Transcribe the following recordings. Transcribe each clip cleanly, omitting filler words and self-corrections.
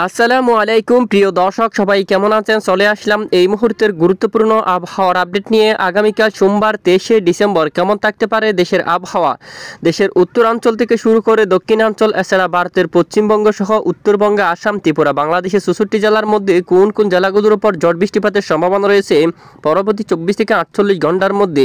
আসসালামু আলাইকুম প্রিয় দর্শক, সবাই কেমন আছেন? চলে আসলাম এই মুহূর্তের গুরুত্বপূর্ণ আবহাওয়ার আপডেট নিয়ে। আগামীকাল সোমবার 23শে ডিসেম্বর কেমন থাকতে পারে দেশের আবহাওয়া। দেশের উত্তরাঞ্চল থেকে শুরু করে দক্ষিণাঞ্চল, এছাড়া ভারতের পশ্চিমবঙ্গ সহ উত্তরবঙ্গে, আসাম, ত্রিপুরা, বাংলাদেশের 64 জেলার মধ্যে কোন কোন জেলাগুলোর উপর ঝড় বৃষ্টিপাতের সম্ভাবনা রয়েছে, পরবর্তী 24 থেকে 48 ঘন্টার মধ্যে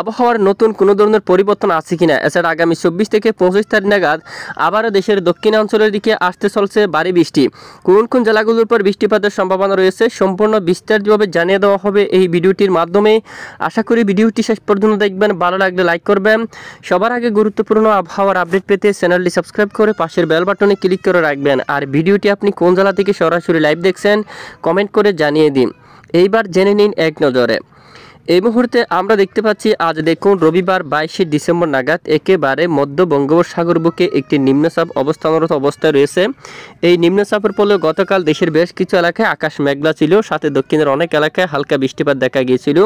আবহাওয়ার নতুন কোনো ধরনের পরিবর্তন আছে কিনা, এছাড়া আগামী 24 থেকে 25 তারিখ নাগাদ আবারও দেশের দক্ষিণাঞ্চলের দিকে আসতে চলছে ভারী বৃষ্টি। কোন কোন জেলাগুলোর উপর বৃষ্টিপাতের সম্ভাবনা রয়েছে সম্পূর্ণ বিস্তারিতভাবে জানিয়ে দেওয়া হবে এই ভিডিওটির মাধ্যমে। আশা করি ভিডিওটি শেষ পর্যন্ত দেখবেন, ভালো লাগলে লাইক করবেন। সবার আগে গুরুত্বপূর্ণ আবহাওয়ার আপডেট পেতে চ্যানেলটি সাবস্ক্রাইব করে পাশের বেল বাটনে ক্লিক করে রাখবেন। আর ভিডিওটি আপনি কোন জেলা থেকে সরাসরি লাইভ দেখছেন কমেন্ট করে জানিয়ে দিন। এইবার জেনে নিন এক নজরে। এই মুহূর্তে আমরা দেখতে পাচ্ছি, আজ দেখুন রবিবার 22শে ডিসেম্বর নাগাদ একেবারে মধ্য বঙ্গোপসাগর বুকে একটি নিম্নচাপ অবস্থানরত অবস্থায় রয়েছে। এই নিম্নচাপের ফলে গতকাল দেশের বেশ কিছু এলাকায় আকাশ মেঘলা ছিল, সাথে দক্ষিণের অনেক এলাকায় হালকা বৃষ্টিপাত দেখা গিয়েছিল।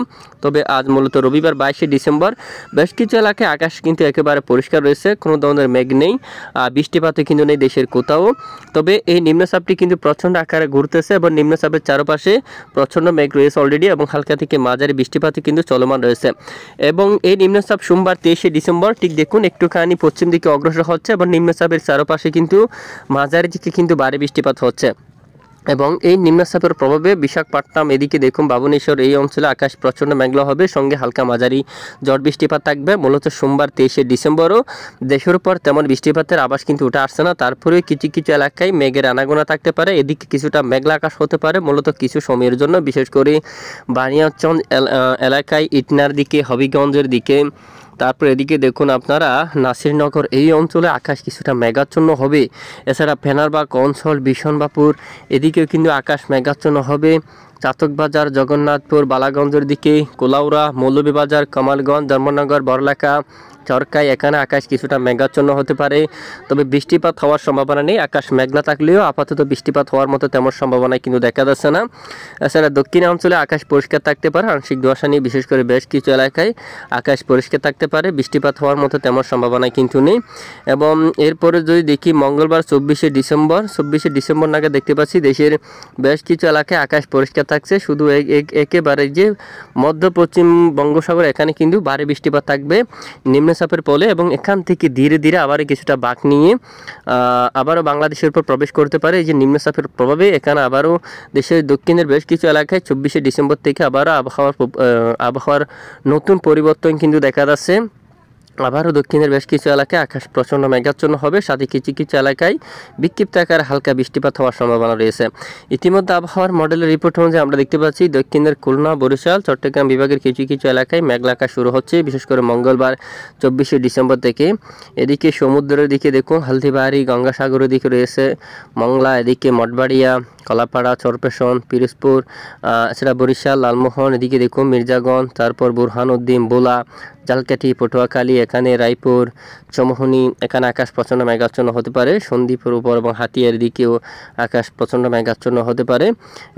তবে আজ মূলত রবিবার 22শে ডিসেম্বর বেশ কিছু এলাকায় আকাশ কিন্তু একেবারে পরিষ্কার রয়েছে, কোনো ধরনের মেঘ নেই, বৃষ্টিপাতও কিন্তু নেই দেশের কোথাও। তবে এই নিম্নচাপটি কিন্তু প্রচণ্ড আকারে ঘুরতেছে এবং নিম্নচাপের চারপাশে প্রচণ্ড মেঘ রয়েছে অলরেডি, এবং হালকা থেকে মাঝারি বৃষ্টিপাত কিন্তু চলমান রয়েছে। এবং এই নিম্নচাপ সোমবার 23শে ডিসেম্বর ঠিক দেখুন একটুখানি পশ্চিম দিকে অগ্রসর হচ্ছে, এবং নিম্নচাপের চারপাশে কিন্তু মাঝারি দিকে কিন্তু ভারী বৃষ্টিপাত হচ্ছে। এবং এই নিম্নচাপের প্রভাবে বিশাখাপট্টনম, এদিকে দেখুন ভুবনেশ্বর, এই অঞ্চলে আকাশ প্রচণ্ড মেঘলা হবে, সঙ্গে হালকা মাঝারি ঝড় বৃষ্টিপাত থাকবে। মূলত সোমবার 23শে ডিসেম্বরও দেশের উপর তেমন বৃষ্টিপাতের আভাস কিন্তু উঠে আসছে না, তারপরে কিছু কিছু এলাকায় মেঘের আনাগোনা থাকতে পারে। এদিকে কিছুটা মেঘলা আকাশ হতে পারে মূলত কিছু সময়ের জন্য, বিশেষ করে বানিয়াচং এলাকায়, ইটনার দিকে, হবিগঞ্জের দিকে। তারপর এদিকে দেখুন আপনারা নাসিরনগর, এই অঞ্চলে আকাশ কিছুটা মেঘাচ্ছন্ন হবে। এছাড়া ফেনারবাগ অঞ্চল, বিশনবাপুর, এদিকেও কিন্তু আকাশ মেঘাচ্ছন্ন হবে। চাতকবাজার, জগন্নাথপুর, বালাগঞ্জের দিকে, কোলাউড়া, মৌলভীবাজার, কামালগঞ্জ, ধর্মনগর, বড়লেখা, চরকায়, এখানে আকাশ কিছুটা মেঘাচ্ছন্ন হতে পারে। তবে বৃষ্টিপাত হওয়ার সম্ভাবনা নেই, আকাশ মেঘলা থাকলেও আপাতত বৃষ্টিপাত হওয়ার মতো তেমন সম্ভাবনা কিন্তু দেখা যাচ্ছে না। এছাড়া দক্ষিণাঞ্চলে আকাশ পরিষ্কার থাকতে পারে, আংশিক ধোঁয়াশা নিয়ে বিশেষ করে বেশ কিছু এলাকায় আকাশ পরিষ্কার থাকতে পারে, বৃষ্টিপাত হওয়ার মতো তেমন সম্ভাবনা কিন্তু নেই। এবং এরপরে যদি দেখি মঙ্গলবার 24শে ডিসেম্বর নাগাদ দেখতে পাচ্ছি দেশের বেশ কিছু এলাকায় আকাশ পরিষ্কার থাকছে, শুধু একেবারে যে মধ্য পশ্চিম বঙ্গোপসাগর, এখানে কিন্তু ভারী বৃষ্টিপাত থাকবে নিম্নচাপের ফলে, এবং এখান থেকে ধীরে ধীরে আবার কিছুটা বাঁক নিয়ে আবারও বাংলাদেশের উপর প্রবেশ করতে পারে। এই যে নিম্নচাপের প্রভাবে এখানে আবারও দেশের দক্ষিণের বেশ কিছু এলাকায় 24শে ডিসেম্বর থেকে আবারও আবহাওয়ার নতুন পরিবর্তন কিন্তু দেখা যাচ্ছে। আবারও দক্ষিণের বেশ কিছু এলাকায় আকাশ প্রচণ্ড মেঘাচ্ছন্ন হবে, সাথে কিছু কিছু এলাকায় বিক্ষিপ্ত আকারে হালকা বৃষ্টিপাত হওয়ার সম্ভাবনা রয়েছে। ইতিমধ্যে আবহাওয়ার মডেলের রিপোর্ট অনুযায়ী আমরা দেখতে পাচ্ছি দক্ষিণের খুলনা, বরিশাল, চট্টগ্রাম বিভাগের কিছু কিছু এলাকায় মেঘলা আকাশ শুরু হচ্ছে, বিশেষ করে মঙ্গলবার 24শে ডিসেম্বর থেকে। এদিকে সমুদ্রের দিকে দেখুন হালদিবাড়ি, গঙ্গাসাগরের দিকে রয়েছে মংলা, এদিকে মঠবাড়িয়া, কলাপাড়া, চরপেশন, পিরোজপুর, এছাড়া বরিশাল, লালমোহন, এদিকে দেখুন মির্জাগঞ্জ, তারপর বুরহানুদ্দিন, বোলা, জালকাঠি, পটুয়াখালী, এখানে রায়পুর, চমোহনী, এখানে আকাশ প্রচণ্ড মেঘাচ্ছন্ন হতে পারে। সন্দ্বীপের উপর এবং হাতিয়ার দিকেও আকাশ প্রচণ্ড মেঘাচ্ছন্ন হতে পারে।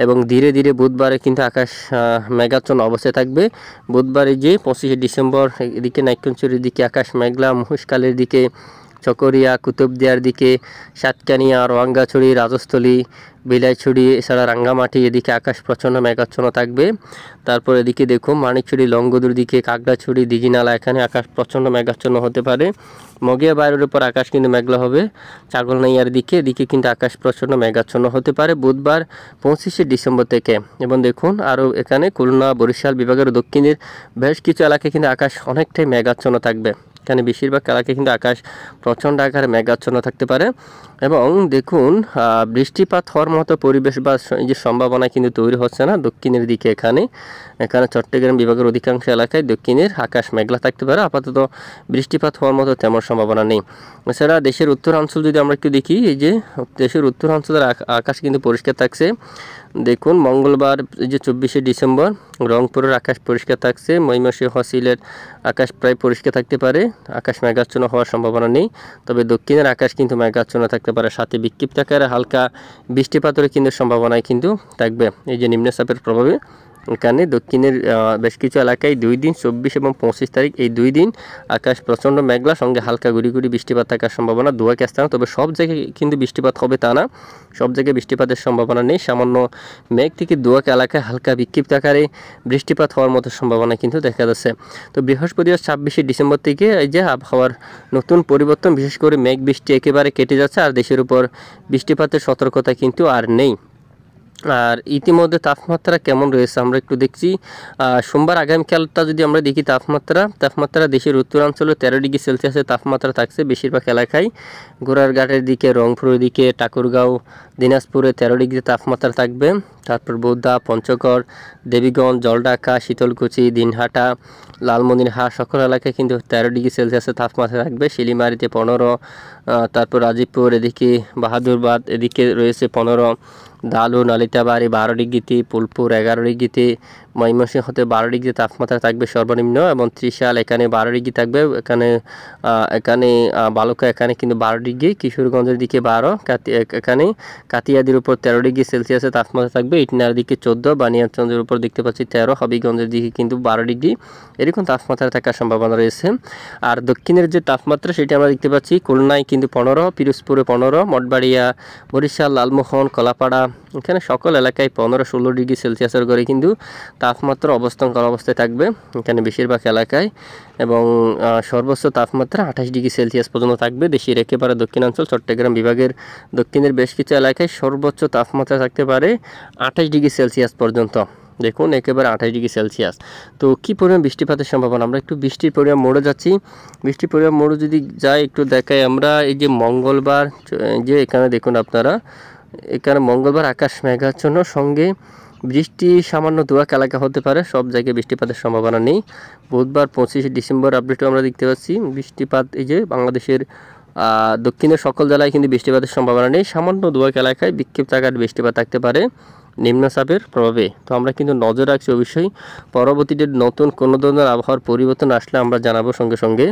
এবং ধীরে ধীরে বুধবারে কিন্তু আকাশ মেঘাচ্ছন্ন অবস্থায় থাকবে। বুধবারে যে 25শে ডিসেম্বর এদিকে নাইক্ষ্যংছড়ির দিকে আকাশ মেঘলা, মহেশখালীর দিকে, চকরিয়া, কুতুবদিয়ার দিকে, সাতকানিয়া, রোয়াঙ্গাছড়ি, রাজস্থলী, বিলাইছড়ি, এছাড়া রাঙ্গামাটি, এদিকে আকাশ প্রচণ্ড মেঘাচ্ছন্ন থাকবে। তারপর এদিকে দেখুন মানিকছড়ি, লংগদুর দিকে, কাকড়াছড়ি, দিঘিনালা, এখানে আকাশ প্রচণ্ড মেঘাচ্ছন্ন হতে পারে। মগিয়া বাইরের উপর আকাশ কিন্তু মেঘলা হবে। ছাগলনাইয়ার দিকে, এদিকে কিন্তু আকাশ প্রচণ্ড মেঘাচ্ছন্ন হতে পারে বুধবার 25শে ডিসেম্বর থেকে। এবং দেখুন আরও এখানে খুলনা, বরিশাল বিভাগের দক্ষিণের বেশ কিছু এলাকায় কিন্তু আকাশ অনেকটাই মেঘাচ্ছন্ন থাকবে। এখানে বেশিরভাগ এলাকায় কিন্তু আকাশ প্রচণ্ড আকারে মেঘাচ্ছন্ন থাকতে পারে। এবং দেখুন বৃষ্টিপাত হওয়ার মতো পরিবেশ বা এই যে সম্ভাবনা কিন্তু তৈরি হচ্ছে না দক্ষিণের দিকে। এখানে চট্টগ্রাম বিভাগের অধিকাংশ এলাকায় দক্ষিণের আকাশ মেঘলা থাকতে পারে, আপাতত বৃষ্টিপাত হওয়ার মতো তেমন সম্ভাবনা নেই। এছাড়া দেশের উত্তরাঞ্চল যদি আমরা একটু দেখি, এই যে দেশের উত্তরাঞ্চলের আকাশ কিন্তু পরিষ্কার থাকছে। দেখুন মঙ্গলবার যে 24শে ডিসেম্বর রংপুরের আকাশ পরিষ্কার থাকছে, ময়মনসিংহ, সিলেট আকাশ প্রায় পরিষ্কার থাকতে পারে, আকাশ মেঘাচ্ছন্ন হওয়ার সম্ভাবনা নেই। তবে দক্ষিণের আকাশ কিন্তু মেঘাচ্ছন্ন থাকতে পারে, সাথে বিক্ষিপ্ত আকারে হালকা বৃষ্টিপাতের কিন্তু সম্ভাবনায় কিন্তু থাকবে এই যে নিম্নচাপের প্রভাবে। এখানে দক্ষিণের বেশ কিছু এলাকায় 2 দিন 24 এবং 25 তারিখ এই 2 দিন আকাশ প্রচণ্ড মেঘলা, সঙ্গে হালকা গুড়ি গুড়ি বৃষ্টিপাত থাকার সম্ভাবনা। দুয়াকে স্থান, তবে সব জায়গায় কিন্তু বৃষ্টিপাত হবে তা না, সব জায়গায় বৃষ্টিপাতের সম্ভাবনা নেই। সামান্য মেঘ থেকে দুয়াক এলাকায় হালকা বিক্ষিপ্ত আকারে বৃষ্টিপাত হওয়ার মতো সম্ভাবনা কিন্তু দেখা যাচ্ছে। তো বৃহস্পতিবার 26শে ডিসেম্বর থেকে এই যে আবহাওয়ার নতুন পরিবর্তন, বিশেষ করে মেঘ বৃষ্টি একেবারে কেটে যাচ্ছে, আর দেশের উপর বৃষ্টিপাতের সতর্কতা কিন্তু আর নেই। আর ইতিমধ্যে তাপমাত্রা কেমন রয়েছে আমরা একটু দেখছি। সোমবার আগামীকালটা যদি আমরা দেখি, তাপমাত্রা দেশের উত্তরাঞ্চলে 13 ডিগ্রি সেলসিয়াসের তাপমাত্রা থাকছে বেশিরভাগ এলাকায়। গোড়ারঘাটের দিকে, রংপুরের দিকে, ঠাকুরগাঁও, দিনাজপুরে 13 ডিগ্রি তাপমাত্রা থাকবে। তারপর বোদা, পঞ্চগড়, দেবীগঞ্জ, জলঢাকা, শীতলকুচি, দিনহাটা, লালমনিরহাট সকল এলাকায় কিন্তু 13 ডিগ্রি সেলসিয়াসের তাপমাত্রা থাকবে। শিলিমারিতে 15, তারপর রাজীবপুর, এদিকে বাহাদুরবাদ এদিকে রয়েছে 15, দালু, নালিতাবাড়ি 12 ডিগ্রিতে, ফুলপুর 11 ডিগ্রিতে, ময়মনসিংহতে 12 ডিগ্রি তাপমাত্রা থাকবে সর্বনিম্ন, এবং ত্রিশাল এখানে 12 ডিগ্রি থাকবে। এখানে বালুকা এখানে কিন্তু 12 ডিগ্রি, কিশোরগঞ্জের দিকে 12, এখানে কাতিয়াদির উপর 13 ডিগ্রি সেলসিয়াসের তাপমাত্রা থাকবে, ইটনার দিকে 14, বানিয়াচঞ্জের উপর দেখতে পাচ্ছি 13, হবিগঞ্জের দিকে কিন্তু 12 ডিগ্রি এরকম তাপমাত্রা থাকার সম্ভাবনা রয়েছে। আর দক্ষিণের যে তাপমাত্রা সেটা আমরা দেখতে পাচ্ছি, খুলনায় কিন্তু 15, পিরোজপুরে 15, মঠবাড়িয়া, বরিশাল, লালমোহন, কলাপাড়া এখানে সকল এলাকায় 15-16 ডিগ্রি সেলসিয়াসের করে কিন্তু তাপমাত্রা অবস্থান করা অবস্থায় থাকবে এখানে বেশিরভাগ এলাকায়, এবং সর্বোচ্চ তাপমাত্রা 28 ডিগ্রি সেলসিয়াস পর্যন্ত থাকবে। দেশের একেবারে দক্ষিণাঞ্চল চট্টগ্রাম বিভাগের দক্ষিণের বেশ কিছু এলাকায় সর্বোচ্চ তাপমাত্রা থাকতে পারে 28 ডিগ্রি সেলসিয়াস পর্যন্ত। দেখুন একেবারে 28 ডিগ্রি সেলসিয়াস। তো কী পরিমাণ বৃষ্টিপাতের সম্ভাবনা, আমরা একটু বৃষ্টির পরিমাণ মোড়ে যাচ্ছি। বৃষ্টির পরিমাণ মোড়ে যদি যাই একটু দেখাই আমরা, এই যে মঙ্গলবার, যে এখানে দেখুন আপনারা, এখানে মঙ্গলবার আকাশ মেঘাচ্ছন্ন, সঙ্গে বৃষ্টি সামান্য দুয়াক এলাকা হতে পারে, সব জায়গায় বৃষ্টিপাতের সম্ভাবনা নেই। বুধবার 25শে ডিসেম্বর আপডেটও আমরা দেখতে পাচ্ছি বৃষ্টিপাত, এই যে বাংলাদেশের দক্ষিণের সকল জেলায় কিন্তু বৃষ্টিপাতের সম্ভাবনা নেই, সামান্য দুয়াক এলাকায় বিক্ষিপ্ত আকারে বৃষ্টিপাত থাকতে পারে নিম্নচাপের প্রভাবে। তো আমরা কিন্তু নজর রাখছি অবশ্যই, পরবর্তীতে নতুন কোনো ধরনের আবহাওয়ার পরিবর্তন আসলে আমরা জানাবো সঙ্গে সঙ্গে।